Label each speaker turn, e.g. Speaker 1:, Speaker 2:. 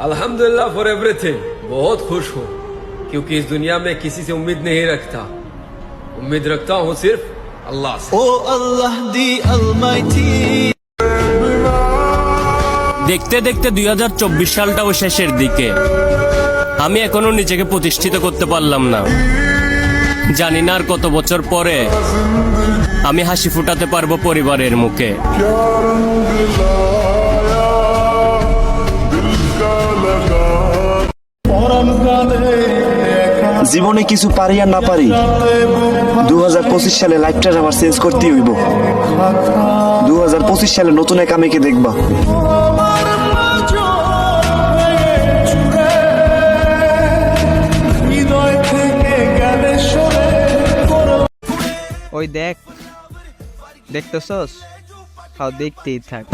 Speaker 1: अल्हम्दुलिल्लाह for everything, बहुत खुश हूँ क्योंकि इस दुनिया में किसी से उम्मीद नहीं रखता, उम्मीद रखता हूँ सिर्फ अल्लाह से।
Speaker 2: Oh Allah the Almighty।
Speaker 3: দেখতে দেখতে 2024 সালটাও শেষের দিকে। আমি এখনো নিজেকে প্রতিষ্ঠিত করতে পারলাম না। জানি না আর কত বছর পরে আমি হাসি ফুটাতে পারবো পরিবারের মুখে।
Speaker 4: জীবনে কিছু পারি আর না পারি, 2025 সালে লাইফটা আমার চেঞ্জ করতেই হইব। 2025 সালে নতুন এক আমিকে দেখবা।
Speaker 5: ওই দেখ, দেখতেছস? হাও দেখতেই থাক।